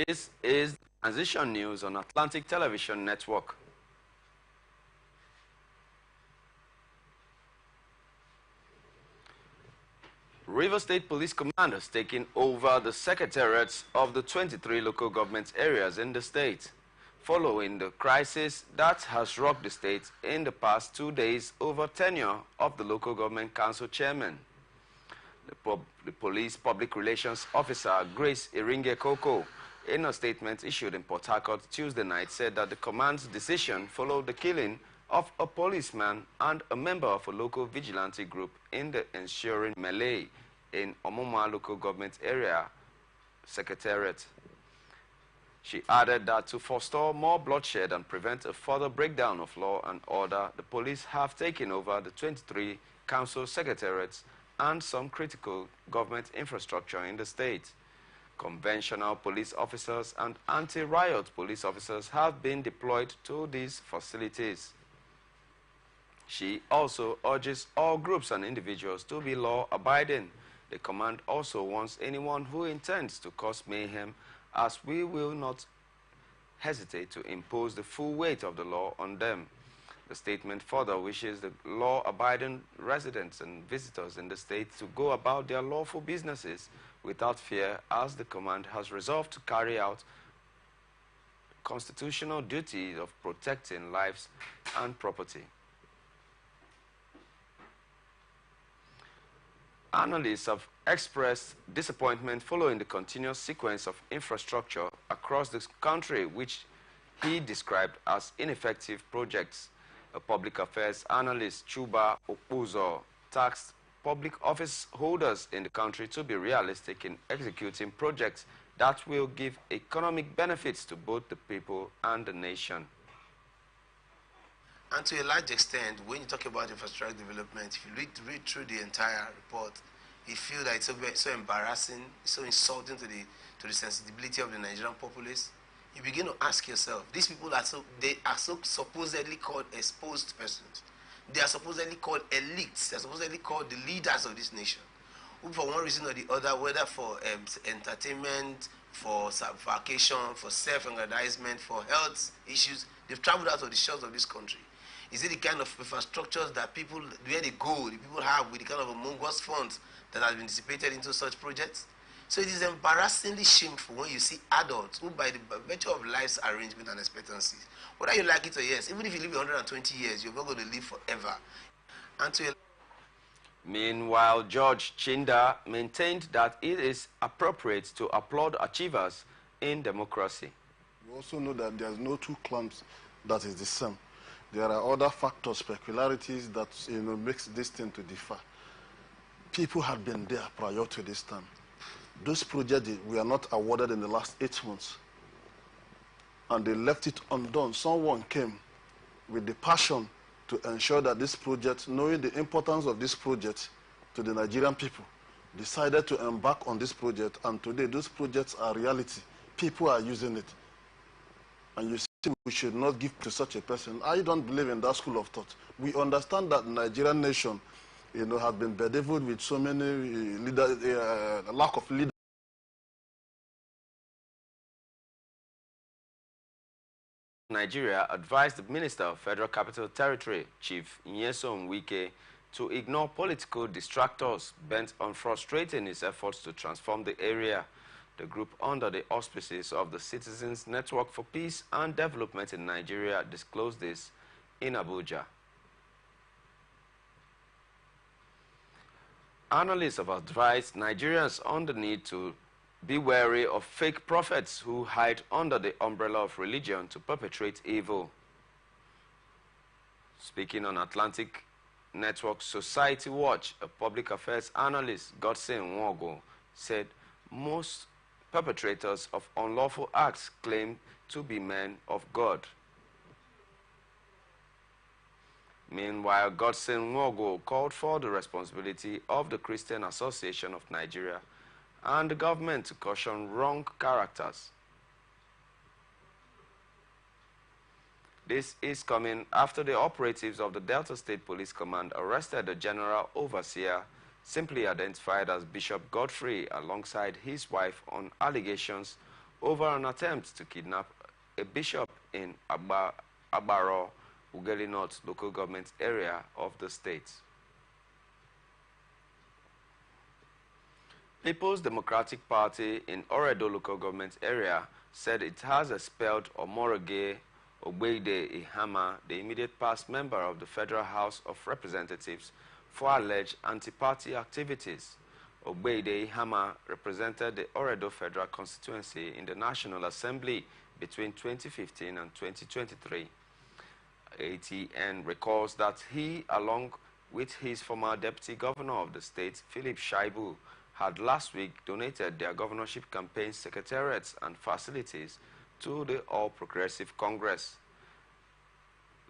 This is Transition News on Atlantic Television Network. River State Police Command has taken over the secretariats of the 23 local government areas in the state, following the crisis that has rocked the state in the past 2 days over tenure of the local government council chairman. The police public relations officer, Grace Iringe Koko, in a statement issued in Port Harcourt Tuesday night, said that the command's decision followed the killing of a policeman and a member of a local vigilante group in the ensuing melee in Omoma local government area secretariat. She added that to forestall more bloodshed and prevent a further breakdown of law and order, the police have taken over the 23 council secretariats and some critical government infrastructure in the state. Conventional police officers and anti-riot police officers have been deployed to these facilities. She also urges all groups and individuals to be law-abiding. The command also warns anyone who intends to cause mayhem, as we will not hesitate to impose the full weight of the law on them. The statement further wishes the law-abiding residents and visitors in the state to go about their lawful businesses without fear, as the command has resolved to carry out constitutional duty of protecting lives and property. Analysts have expressed disappointment following the continuous sequence of infrastructure across the country, which he described as ineffective projects. A public affairs analyst, Chuba Okuzo, tasked public office holders in the country to be realistic in executing projects that will give economic benefits to both the people and the nation. And to a large extent, when you talk about infrastructure development, if you read through the entire report, you feel that it's so embarrassing, so insulting to the sensibility of the Nigerian populace. You begin to ask yourself, these people are so supposedly called exposed persons. They are supposedly called elites. They are supposedly called the leaders of this nation, who for one reason or the other, whether for entertainment, for vacation, for self-aggrandizement, for health issues, they've traveled out of the shores of this country. Is it the kind of infrastructures that people, where they go, the people have with the kind of humongous funds that have been dissipated into such projects? So it is embarrassingly shameful when you see adults who, by the virtue of life's arrangement and expectancies, whether you like it or yes, even if you live 120 years, you're not going to live forever. Meanwhile, George Chinda maintained that it is appropriate to applaud achievers in democracy. We also know that there's no two clumps that is the same. There are other factors, peculiarities that makes this thing to differ. People had been there prior to this time. Those projects were not awarded in the last 8 months, and they left it undone. Someone came with the passion to ensure that this project, knowing the importance of this project to the Nigerian people, decided to embark on this project, and today those projects are reality. People are using it. And you see, we should not give to such a person. I don't believe in that school of thought. We understand that the Nigerian nation, has been bedeviled with so many lack of leadership. Nigeria advised the Minister of Federal Capital Territory, Chief Nyesom Wike, to ignore political distractors bent on frustrating his efforts to transform the area. The group, under the auspices of the Citizens Network for Peace and Development in Nigeria, disclosed this in Abuja. Analysts have advised Nigerians on the need to be wary of fake prophets who hide under the umbrella of religion to perpetrate evil. Speaking on Atlantic Network Society Watch, a public affairs analyst, Godson Nwogo, said most perpetrators of unlawful acts claim to be men of God. Meanwhile, Godson Nwogo called for the responsibility of the Christian Association of Nigeria and the government to caution wrong characters. This is coming after the operatives of the Delta State Police Command arrested the General Overseer, simply identified as Bishop Godfrey, alongside his wife on allegations over an attempt to kidnap a bishop in Abaro, Ugeli North local government area of the state. People's Democratic Party in Oredo local government area said it has expelled Omoroge Ogbeide Ihama, the immediate past member of the Federal House of Representatives, for alleged anti-party activities. Ogbeide Ihama represented the Oredo Federal Constituency in the National Assembly between 2015 and 2023. ATN recalls that he, along with his former deputy governor of the state, Philip Shaibu, had last week donated their governorship campaign secretariats and facilities to the All Progressive Congress.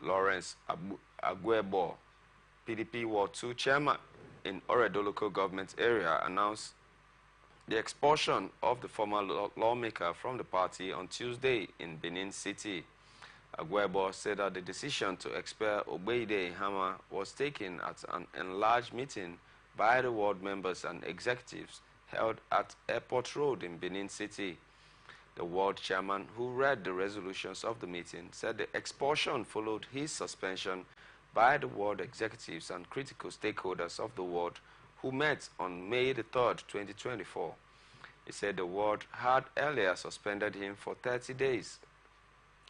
Lawrence Aguebo, PDP Ward 2 chairman in Oredo local government area, announced the expulsion of the former lawmaker from the party on Tuesday in Benin City. Aguebo said that the decision to expel Ogbeide Ihama was taken at an enlarged meeting by the ward members and executives held at Airport Road in Benin City. The ward chairman, who read the resolutions of the meeting, said the expulsion followed his suspension by the ward executives and critical stakeholders of the ward who met on May 3, 2024. He said the ward had earlier suspended him for 30 days,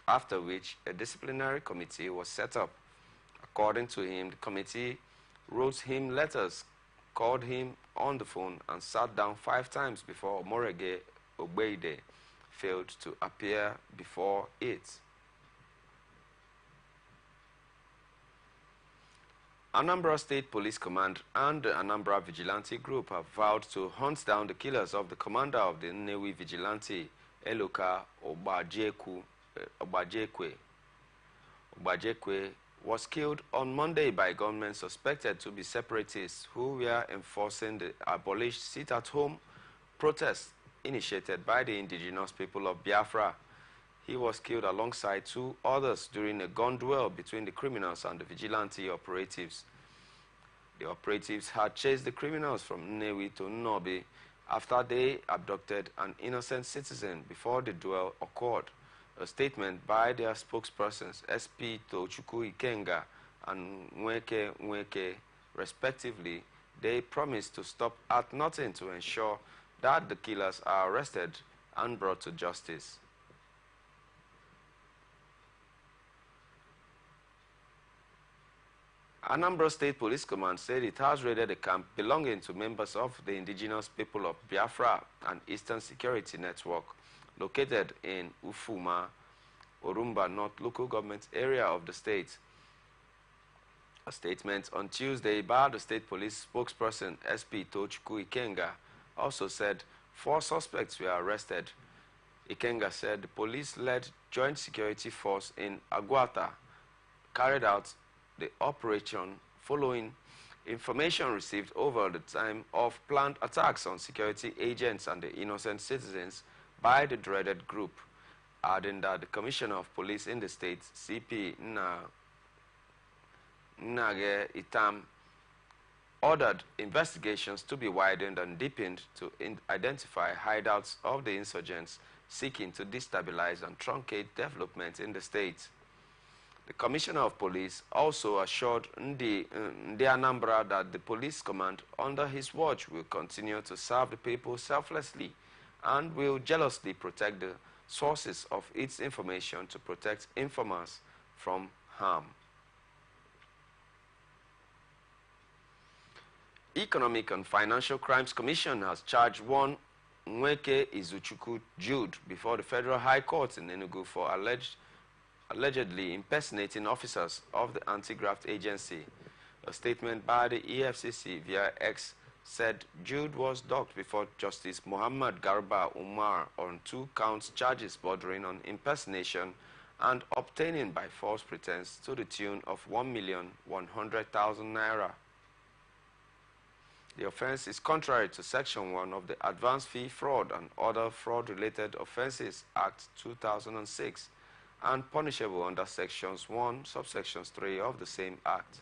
after which a disciplinary committee was set up. According to him, the committee wrote him letters, called him on the phone, and sat down 5 times before Omoroge Ogbeide failed to appear before it. Anambra State Police Command and the Anambra Vigilante Group have vowed to hunt down the killers of the commander of the Nnewi Vigilante, Eloka Obajekwe. Obajekwe was killed on Monday by gunmen suspected to be separatists who were enforcing the abolished sit-at-home protest initiated by the indigenous people of Biafra. He was killed alongside 2 others during a gun duel between the criminals and the vigilante operatives. The operatives had chased the criminals from Nnewi to Nnobi after they abducted an innocent citizen before the duel occurred. A statement by their spokespersons, SP Tochukwu Ikenga and Nweke, respectively, they promised to stop at nothing to ensure that the killers are arrested and brought to justice. Anambra State Police Command said it has raided a camp belonging to members of the indigenous people of Biafra and Eastern Security Network, located in Ufuma, Orumba North local government area of the state. A statement on Tuesday by the state police spokesperson SP Tochukwu Ikenga also said 4 suspects were arrested. Ikenga said the police-led joint security force in Aguata carried out the operation following information received over the time of planned attacks on security agents and the innocent citizens by the dreaded group, adding that the Commissioner of Police in the state, CP Nnage Itam, ordered investigations to be widened and deepened to identify hideouts of the insurgents seeking to destabilize and truncate development in the state. The Commissioner of Police also assured Ndi Anambra that the police command under his watch will continue to serve the people selflessly and will jealously protect the sources of its information to protect informers from harm. Economic and Financial Crimes Commission has charged one Nweke Izuchukwu Jude before the Federal High Court in Enugu for allegedly impersonating officers of the anti-graft agency. A statement by the EFCC via X said Jude was docked before Justice Muhammad Garba Umar on 2 counts charges bordering on impersonation and obtaining by false pretense to the tune of 1,100,000 naira. The offense is contrary to Section 1 of the Advance Fee Fraud and Other Fraud-Related Offences Act 2006 and punishable under Sections 1, Subsections 3 of the same Act.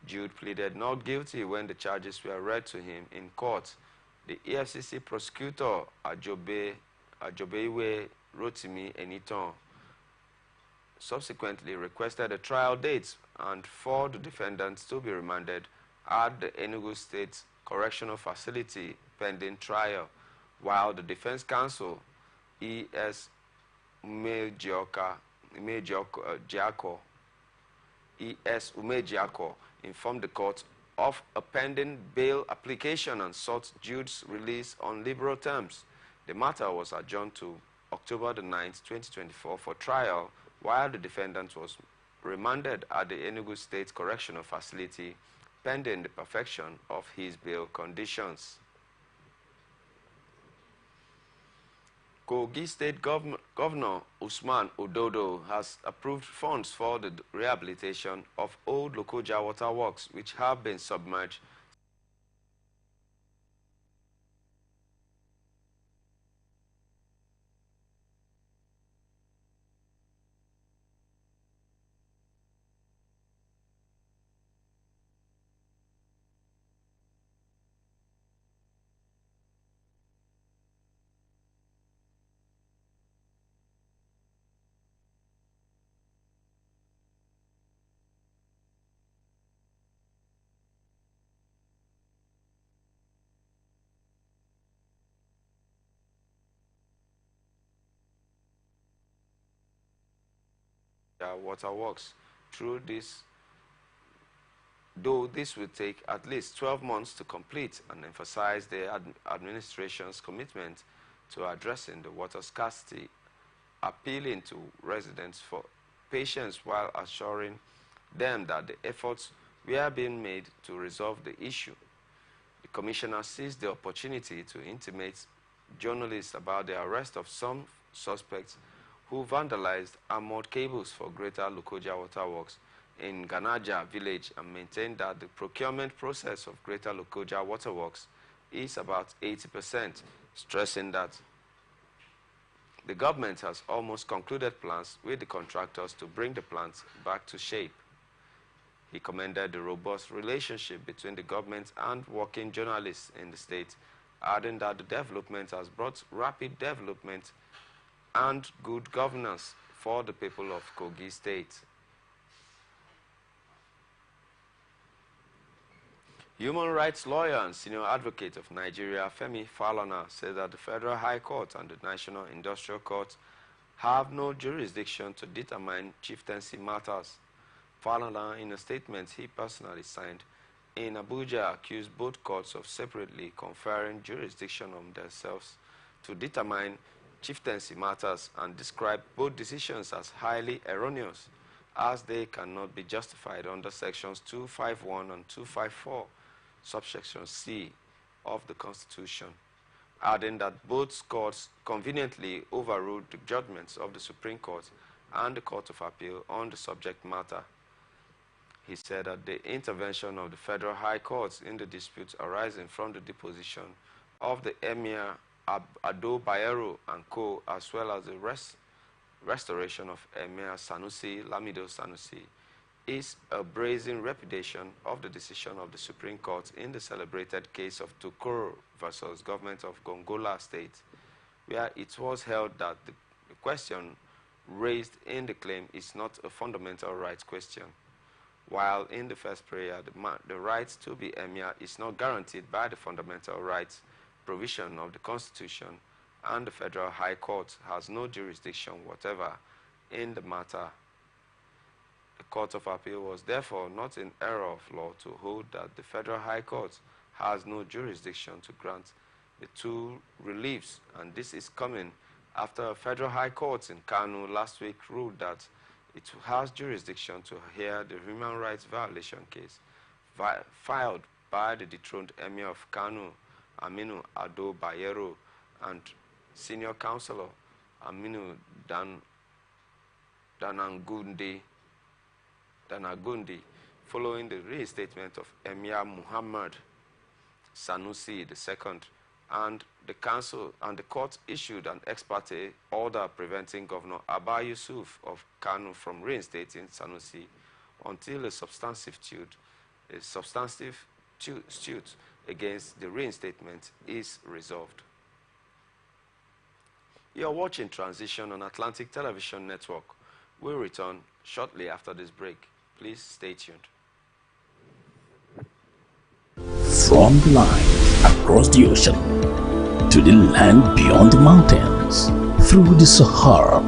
Jude pleaded not guilty when the charges were read to him in court. The EFCC prosecutor, Ajobe Ajobeiwe Rotimi Eniton subsequently requested a trial date and for the defendants to be remanded at the Enugu State Correctional Facility pending trial, while the Defense Counsel, E.S. Umejiako, E.S. Umejiako, informed the court of a pending bail application and sought Jude's release on liberal terms. The matter was adjourned to October the 9th, 2024 for trial, while the defendant was remanded at the Enugu State Correctional Facility pending the perfection of his bail conditions. Kogi State Governor Usman Ododo has approved funds for the rehabilitation of old Lokoja waterworks which have been submerged waterworks through this, though this will take at least 12 months to complete, and emphasize the administration's commitment to addressing the water scarcity, appealing to residents for patience while assuring them that the efforts were being made to resolve the issue. The commissioner seized the opportunity to intimate journalists about the arrest of some suspects who vandalized armored cables for Greater Lokoja Waterworks in Ganaja village and maintained that the procurement process of Greater Lokoja Waterworks is about 80%, stressing that the government has almost concluded plans with the contractors to bring the plants back to shape. He commended the robust relationship between the government and working journalists in the state, adding that the development has brought rapid development and good governance for the people of Kogi State. Human rights lawyer and senior advocate of Nigeria, Femi Falana, said that the Federal High Court and the National Industrial Court have no jurisdiction to determine chieftaincy matters. Falana, in a statement he personally signed in Abuja, accused both courts of separately conferring jurisdiction on themselves to determine chieftaincy matters and described both decisions as highly erroneous, as they cannot be justified under sections 251 and 254, subsection C of the Constitution, adding that both courts conveniently overruled the judgments of the Supreme Court and the Court of Appeal on the subject matter. He said that the intervention of the Federal High Courts in the disputes arising from the deposition of the Emir Ado Bayero and Co., as well as the restoration of Emir Sanusi, Lamido Sanusi, is a brazen repudiation of the decision of the Supreme Court in the celebrated case of Tukoro versus Government of Gongola State, where it was held that the question raised in the claim is not a fundamental rights question, while in the first prayer the right to be Emir is not guaranteed by the fundamental rights provision of the Constitution, and the Federal High Court has no jurisdiction whatever in the matter. The Court of Appeal was therefore not in error of law to hold that the Federal High Court has no jurisdiction to grant the two reliefs, and this is coming after a Federal High Court in Kano last week ruled that it has jurisdiction to hear the human rights violation case filed by the dethroned Emir of Kano, Aminu Ado Bayero, and Senior Councillor Aminu Danagundi, following the reinstatement of Emir Muhammad Sanusi II, and the court issued an ex parte order preventing Governor Abba Yusuf of Kano from reinstating Sanusi until a substantive suit against the reinstatement is resolved. You're watching Transition on Atlantic Television Network. We'll return shortly after this break. Please stay tuned. From the line across the ocean to the land beyond the mountains, through the Sahara,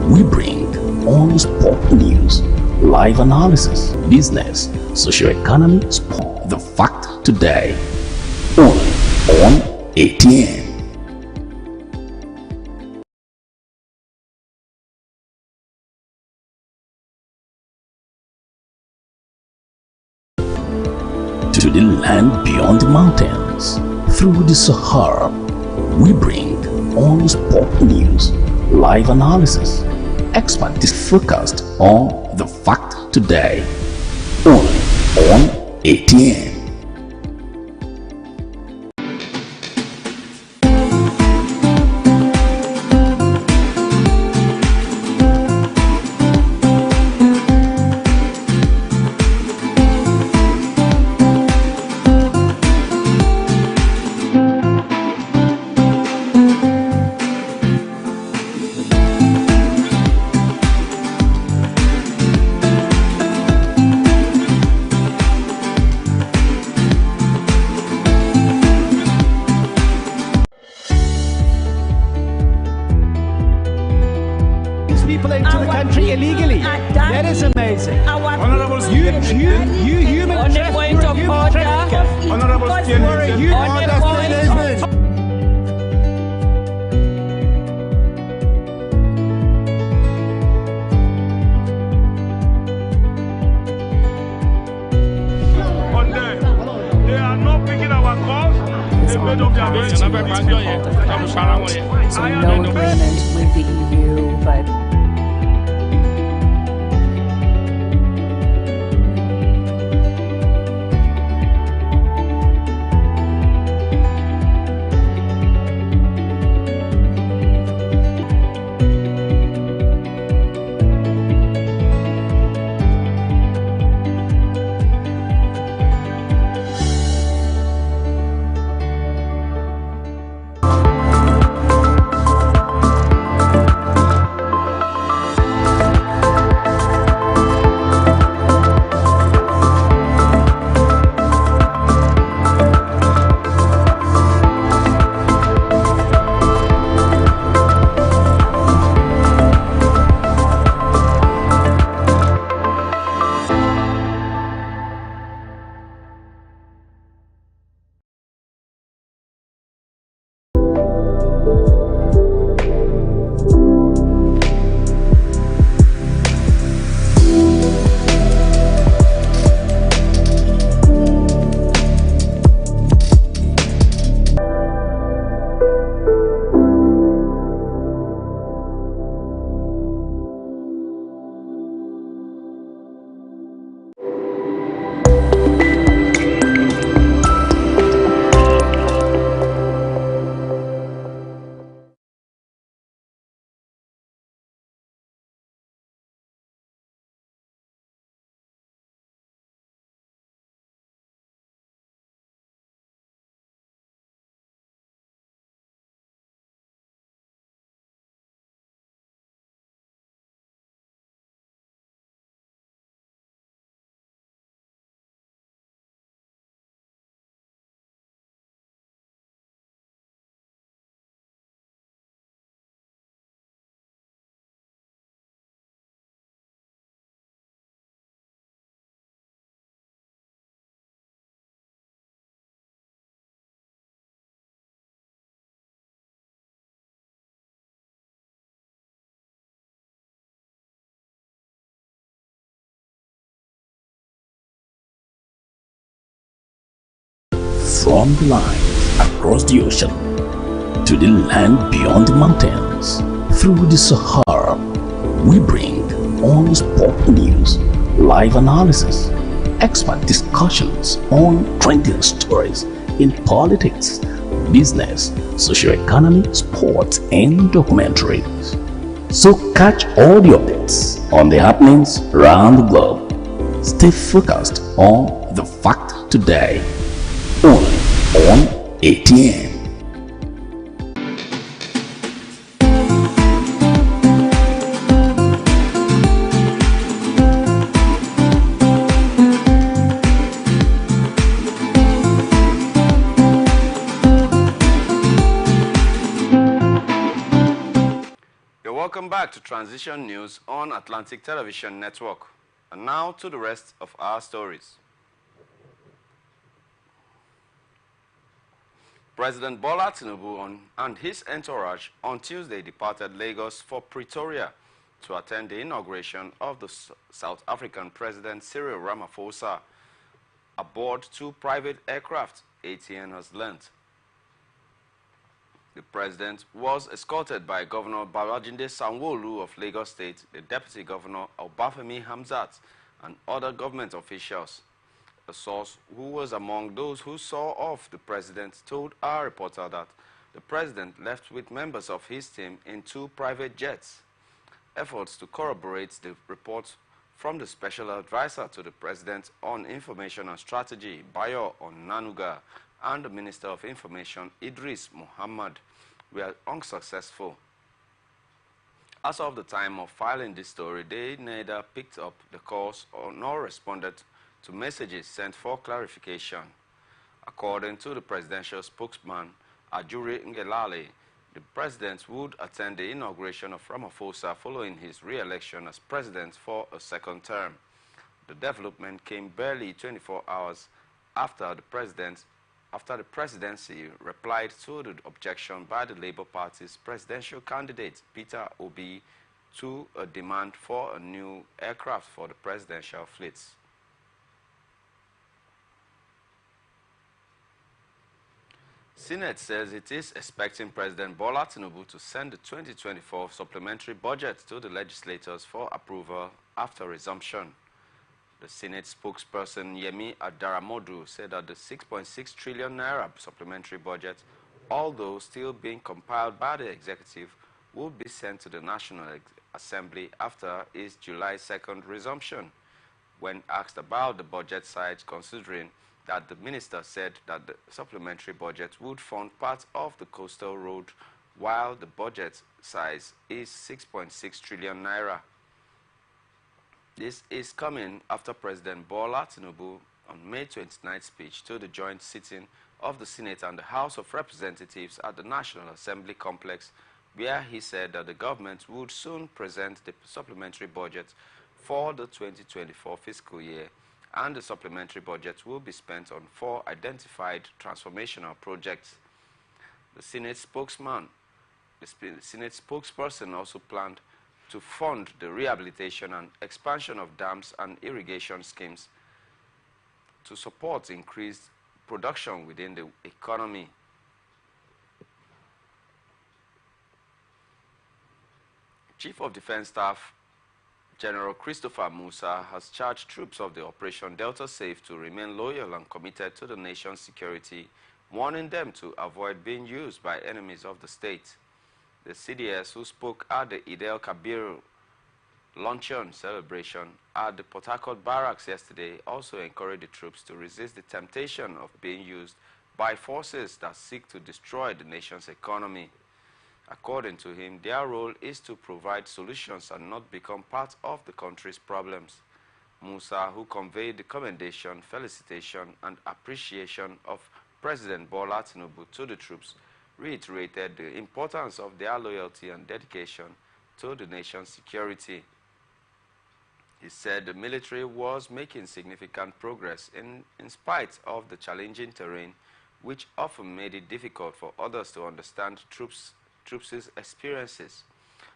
we bring all sport news, live analysis, business, socio-economy, sport. The fact today, only on ATN. To the land beyond the mountains, through the Sahara, we bring all sport news, live analysis, expert is focused on the fact today, only on ATN. People into the country illegally. That is amazing. Honorable You human on the point of order. Honorable On there. They are not picking our calls. They made up their minds. So no agreement with the EU, but From the line across the ocean to the land beyond the mountains, through the Sahara, we bring all sport news, live analysis, expert discussions on trending stories in politics, business, socio-economy, sports, and documentaries. So catch all the updates on the happenings around the globe. Stay focused on the fact today, only on ATN. to Transition News on Atlantic Television Network. And now to the rest of our stories. President Bola Tinubu and his entourage on Tuesday departed Lagos for Pretoria to attend the inauguration of the South African President Cyril Ramaphosa aboard 2 private aircraft, ATN has learned. The president was escorted by Governor Babajide Sanwo-Olu of Lagos State, the Deputy Governor Obafemi Hamzat, and other government officials. A source who was among those who saw off the president told our reporter that the president left with members of his team in 2 private jets. Efforts to corroborate the report from the special advisor to the president on information and strategy, Bayo Onanuga, and the Minister of Information, Idris Muhammad, were unsuccessful. As of the time of filing this story, they neither picked up the calls nor responded to messages sent for clarification. According to the presidential spokesman, Ajuri Ngelale, the president would attend the inauguration of Ramaphosa following his re-election as president for a 2nd term. The development came barely 24 hours after the presidency replied to the objection by the Labour Party's presidential candidate, Peter Obi, to a demand for a new aircraft for the presidential fleets. Senate says it is expecting President Bola Tinubu to send the 2024 supplementary budget to the legislators for approval after resumption. The Senate spokesperson Yemi Adaramodu said that the 6.6 trillion naira supplementary budget, although still being compiled by the executive, will be sent to the National Assembly after its July 2nd resumption. When asked about the budget size, considering that the minister said that the supplementary budget would fund part of the coastal road, while the budget size is 6.6 trillion naira. This is coming after President Bola Tinubu on May 29th speech to the joint sitting of the Senate and the House of Representatives at the National Assembly complex, where he said that the government would soon present the supplementary budget for the 2024 fiscal year, and the supplementary budget will be spent on 4 identified transformational projects. The Senate spokesperson also planned to fund the rehabilitation and expansion of dams and irrigation schemes to support increased production within the economy. Chief of Defense Staff General Christopher Musa has charged troops of the Operation Delta Safe to remain loyal and committed to the nation's security, warning them to avoid being used by enemies of the state. The CDS, who spoke at the Eid el-Kabir luncheon celebration at the Port Harcourt barracks yesterday, also encouraged the troops to resist the temptation of being used by forces that seek to destroy the nation's economy. According to him, their role is to provide solutions and not become part of the country's problems. Musa, who conveyed the commendation, felicitation, and appreciation of President Bola Tinubu to the troops, reiterated the importance of their loyalty and dedication to the nation's security. He said the military was making significant progress in spite of the challenging terrain, which often made it difficult for others to understand troops' experiences.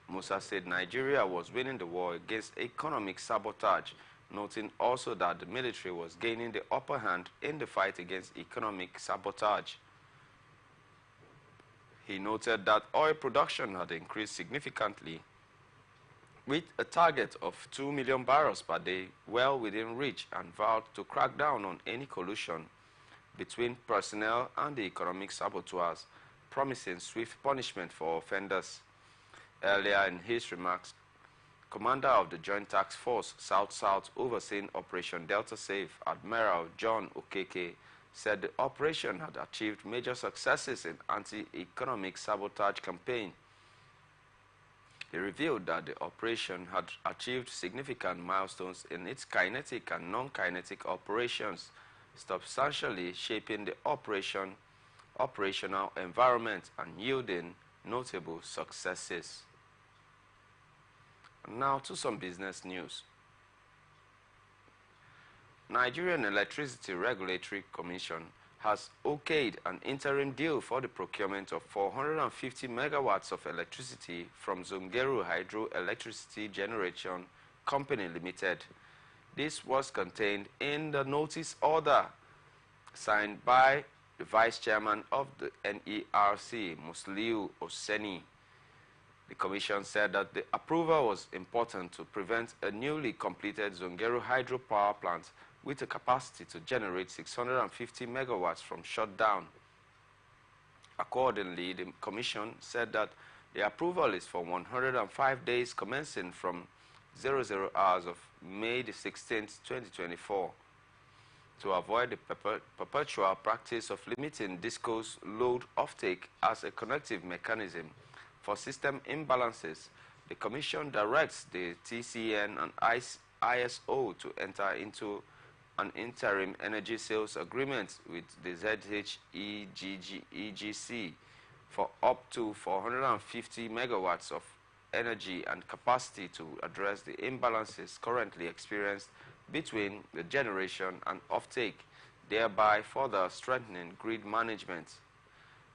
Musa said Nigeria was winning the war against economic sabotage, noting also that the military was gaining the upper hand in the fight against economic sabotage. He noted that oil production had increased significantly, with a target of 2 million barrels per day well within reach, and vowed to crack down on any collusion between personnel and the economic saboteurs, promising swift punishment for offenders. Earlier in his remarks, Commander of the Joint Task Force South-South overseeing Operation Delta Safe, Admiral John Okeke, said the operation had achieved major successes in anti-economic sabotage campaign. He revealed that the operation had achieved significant milestones in its kinetic and non-kinetic operations, substantially shaping the operational environment and yielding notable successes. And now to some business news. Nigerian Electricity Regulatory Commission has okayed an interim deal for the procurement of 450 megawatts of electricity from Zungeru Hydroelectricity Generation Company Limited. This was contained in the notice order signed by the Vice Chairman of the NERC, Musliu Oseni. The Commission said that the approval was important to prevent a newly completed Zungeru hydropower plant with a capacity to generate 650 megawatts from shutdown. Accordingly, the Commission said that the approval is for 105 days commencing from 00 hours of May the 16th, 2024. To avoid the perpetual practice of limiting DISCO's load offtake as a connective mechanism for system imbalances, the Commission directs the TCN and ISO to enter into an interim energy sales agreement with the ZHEGC for up to 450 megawatts of energy and capacity to address the imbalances currently experienced between the generation and offtake, thereby further strengthening grid management.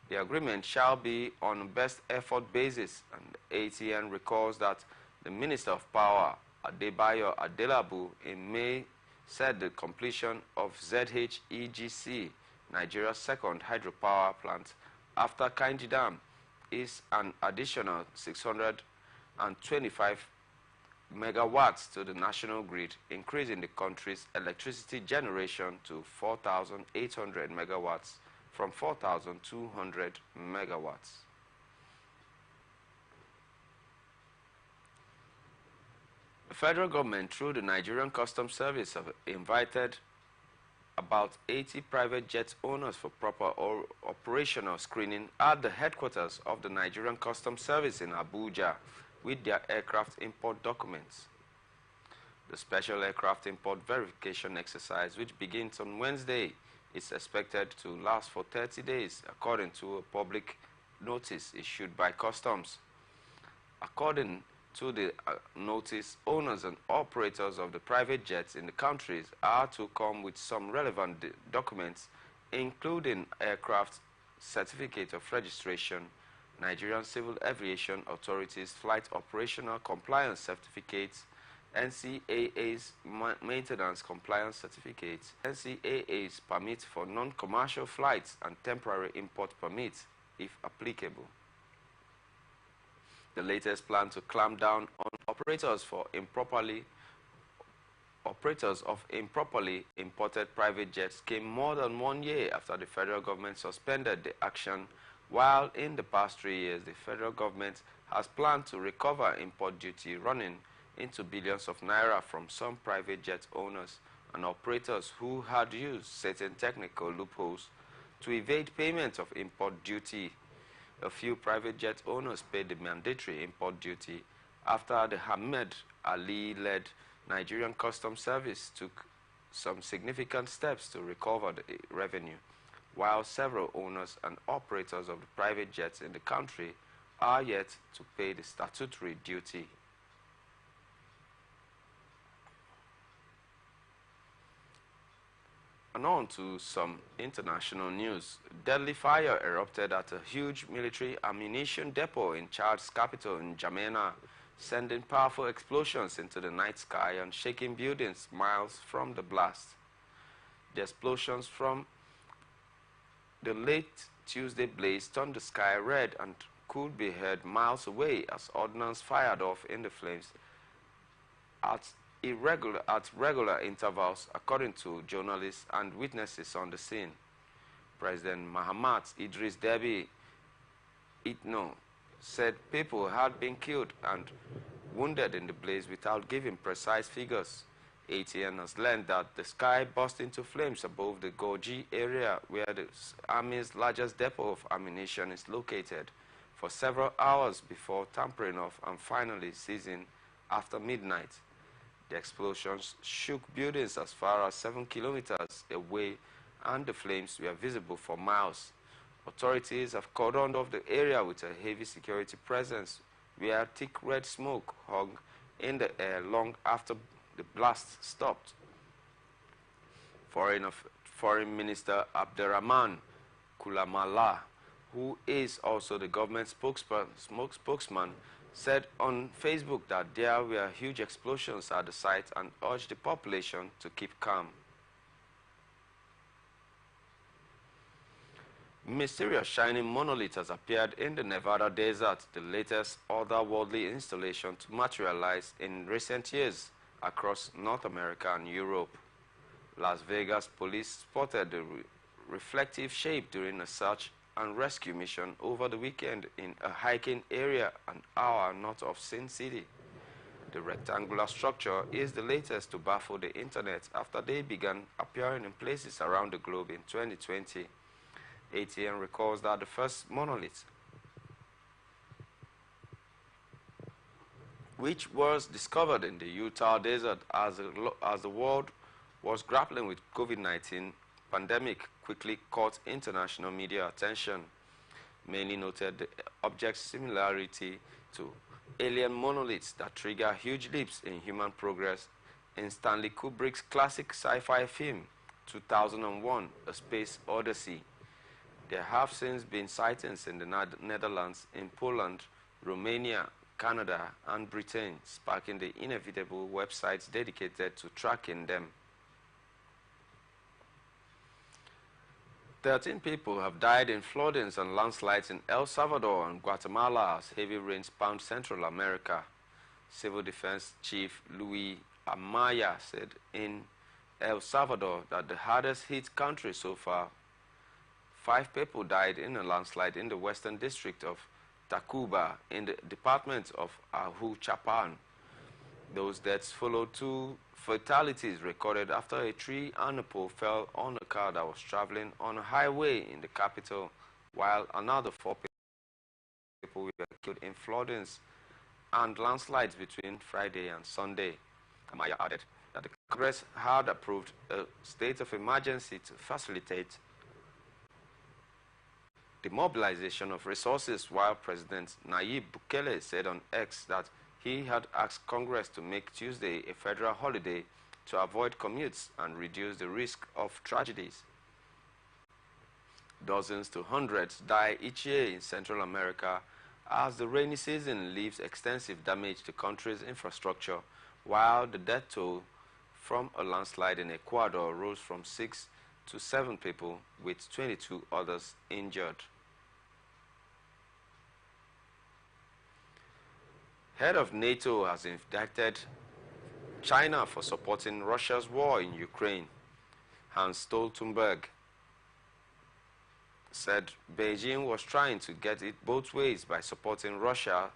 The agreement shall be on a best effort basis, and ATN recalls that the Minister of Power, Adebayo Adelabu, in May said the completion of ZHEGC, Nigeria's second hydropower plant after Kainji Dam, is an additional 625 megawatts to the national grid, increasing the country's electricity generation to 4,800 megawatts from 4,200 megawatts. The federal government, through the Nigerian Customs Service, have invited about 80 private jet owners for proper or operational screening at the headquarters of the Nigerian Customs Service in Abuja with their aircraft import documents. The special aircraft import verification exercise, which begins on Wednesday, is expected to last for 30 days, according to a public notice issued by Customs. According to the notice, owners and operators of the private jets in the countries are to come with some relevant documents, including aircraft certificate of registration, Nigerian Civil Aviation Authority's Flight Operational Compliance Certificates, NCAA's Maintenance Compliance Certificates, NCAA's Permit for Non-Commercial Flights, and Temporary Import Permits, if applicable. The latest plan to clamp down on operators of improperly imported private jets came more than 1 year after the federal government suspended the action, while in the past 3 years the federal government has planned to recover import duty running into billions of naira from some private jet owners and operators who had used certain technical loopholes to evade payment of import duty. A few private jet owners paid the mandatory import duty after the Hamed Ali-led Nigerian Customs Service took some significant steps to recover the revenue, while several owners and operators of the private jets in the country are yet to pay the statutory duty. And on to some international news. Deadly fire erupted at a huge military ammunition depot in Chad's capital in N'Djamena, sending powerful explosions into the night sky and shaking buildings miles from the blast. The explosions from the late Tuesday blaze turned the sky red and could be heard miles away as ordnance fired off in the flames at regular intervals, according to journalists and witnesses on the scene. President Mahamat Idris Deby Itno said people had been killed and wounded in the blaze without giving precise figures. ATN has learned that the sky burst into flames above the Goji area, where the Army's largest depot of ammunition is located, for several hours before tampering off and finally ceasing after midnight. The explosions shook buildings as far as 7 kilometers away, and the flames were visible for miles. Authorities have cordoned off the area with a heavy security presence, where thick red smoke hung in the air long after the blast stopped. Foreign Minister Abderrahman Kulamala, who is also the government spokesman, said on Facebook that there were huge explosions at the site and urged the population to keep calm. Mysterious shining monolith has appeared in the Nevada desert, the latest otherworldly installation to materialize in recent years across North America and Europe. Las Vegas police spotted the reflective shape during a search and rescue mission over the weekend in a hiking area an hour north of Sin City. The rectangular structure is the latest to baffle the internet after they began appearing in places around the globe in 2020. ATN recalls that the first monolith, which was discovered in the Utah desert as the world was grappling with COVID-19 pandemic, quickly caught international media attention. Many noted the object's similarity to alien monoliths that trigger huge leaps in human progress in Stanley Kubrick's classic sci-fi film 2001: A Space Odyssey. There have since been sightings in the Netherlands, in Poland, Romania, Canada, and Britain, sparking the inevitable websites dedicated to tracking them. 13 people have died in floodings and landslides in El Salvador and Guatemala as heavy rains pound Central America. Civil Defense Chief Luis Amaya said in El Salvador that the hardest hit country so far. 5 people died in a landslide in the western district of Tacuba in the department of Ahuchapan. Those deaths followed 2 fatalities recorded after a tree and a pole fell on a car that was traveling on a highway in the capital, while another 4 people were killed in floodings and landslides between Friday and Sunday. Amaya added that the Congress had approved a state of emergency to facilitate the mobilization of resources, while President Nayib Bukele said on X that he had asked Congress to make Tuesday a federal holiday to avoid commutes and reduce the risk of tragedies. Dozens to hundreds die each year in Central America as the rainy season leaves extensive damage to the country's infrastructure, while the death toll from a landslide in Ecuador rose from 6 to 7 people, with 22 others injured. Head of NATO has indicted China for supporting Russia's war in Ukraine. Hans Stoltenberg said Beijing was trying to get it both ways by supporting Russia's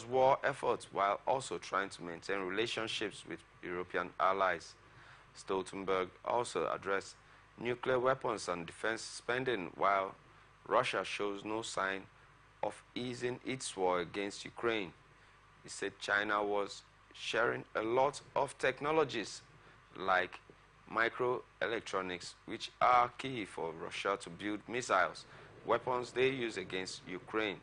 war efforts while also trying to maintain relationships with European allies. Stoltenberg also addressed nuclear weapons and defense spending, while Russia shows no sign of easing its war against Ukraine. He said China was sharing a lot of technologies like microelectronics, which are key for Russia to build missiles, weapons they use against Ukraine.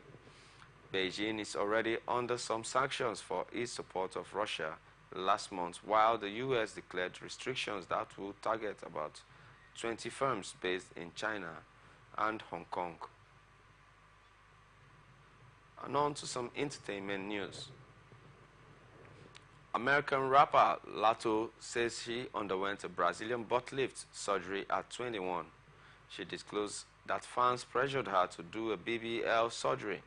Beijing is already under some sanctions for its support of Russia last month, while the U.S. declared restrictions that will target about 20 firms based in China and Hong Kong. And on to some entertainment news. American rapper Lato says she underwent a Brazilian butt lift surgery at 21. She disclosed that fans pressured her to do a BBL surgery.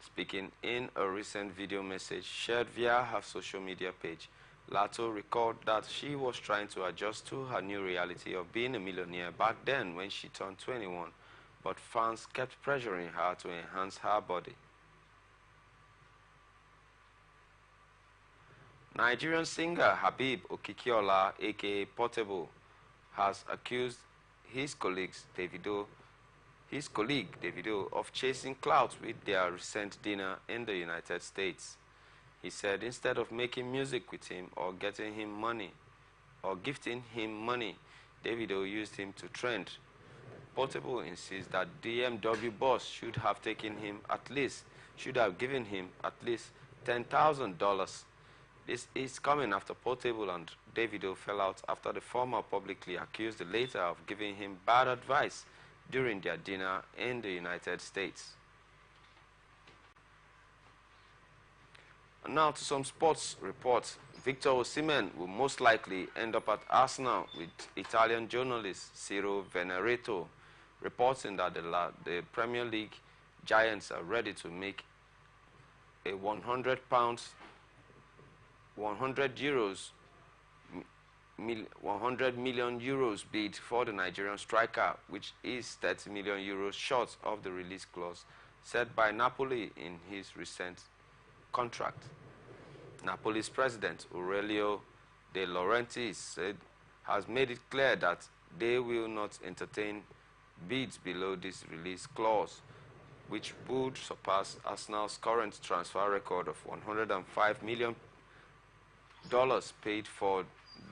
Speaking in a recent video message shared via her social media page, Lato recalled that she was trying to adjust to her new reality of being a millionaire back then when she turned 21, but fans kept pressuring her to enhance her body. Nigerian singer Habib Okikiola, aka Portable, has accused his colleague Davido of chasing clout with their recent dinner in the United States. He said instead of making music with him or getting him money or gifting him money, Davido used him to trend. Portable insists that DMW boss should have given him at least $10,000. This is coming after Portable and Davido fell out after the former publicly accused the latter of giving him bad advice during their dinner in the United States. And now to some sports reports. Victor Osimhen will most likely end up at Arsenal, with Italian journalist Ciro Venerato reporting that the Premier League giants are ready to make a 100 million euros bid for the Nigerian striker, which is 30 million euros short of the release clause set by Napoli in his recent contract. Napoli's president Aurelio De Laurentiis has made it clear that they will not entertain bids below this release clause, which would surpass Arsenal's current transfer record of $105 million paid for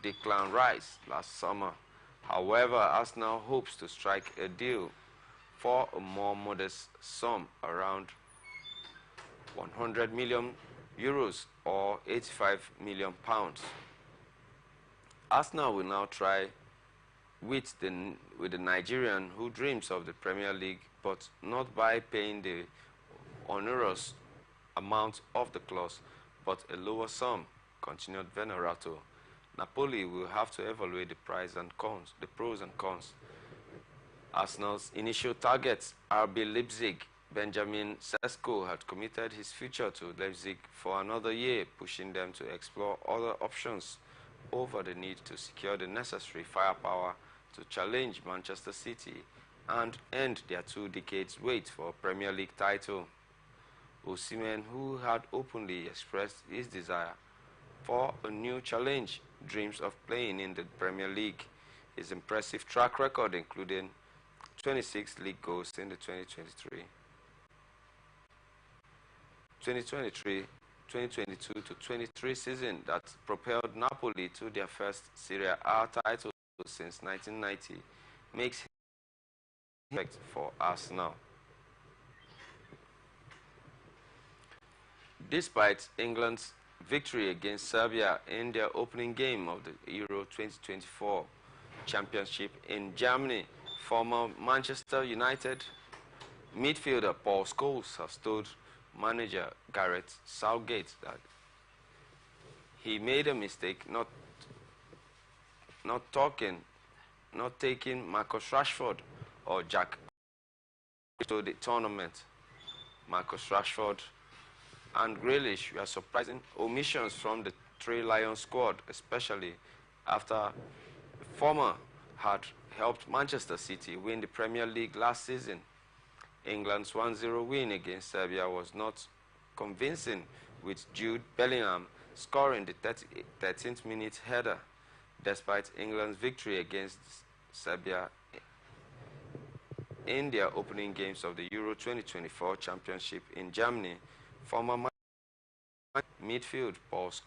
Declan Rice last summer. However, Arsenal hopes to strike a deal for a more modest sum, around 100 million euros or 85 million pounds. Arsenal will now try with the Nigerian, who dreams of the Premier League, but not by paying the onerous amount of the clause, but a lower sum, continued Venerato. Napoli will have to evaluate the pros and cons. Arsenal's initial targets, RB Leipzig. Benjamin Sesko had committed his future to Leipzig for another year, pushing them to explore other options over the need to secure the necessary firepower to challenge Manchester City and end their 2 decades wait for a Premier League title. Osimhen, who had openly expressed his desire for a new challenge, dreams of playing in the Premier League. His impressive track record, including 26 league goals in the 2022 to 23 season that propelled Napoli to their first Serie A title since 1990, makes him perfect for Arsenal. Despite England's victory against Serbia in their opening game of the Euro 2024 Championship in Germany, former Manchester United midfielder Paul Scholes has told manager Gareth Southgate that he made a mistake not taking Marcus Rashford or Jack to the tournament. Marcus Rashford and Grealish were surprising omissions from the Three Lions squad, especially after the former had helped Manchester City win the Premier League last season. England's 1-0 win against Serbia was not convincing, with Jude Bellingham scoring the 13th minute header. Despite England's victory against Serbia in their opening games of the Euro 2024 Championship in Germany, former midfield Paul Scholes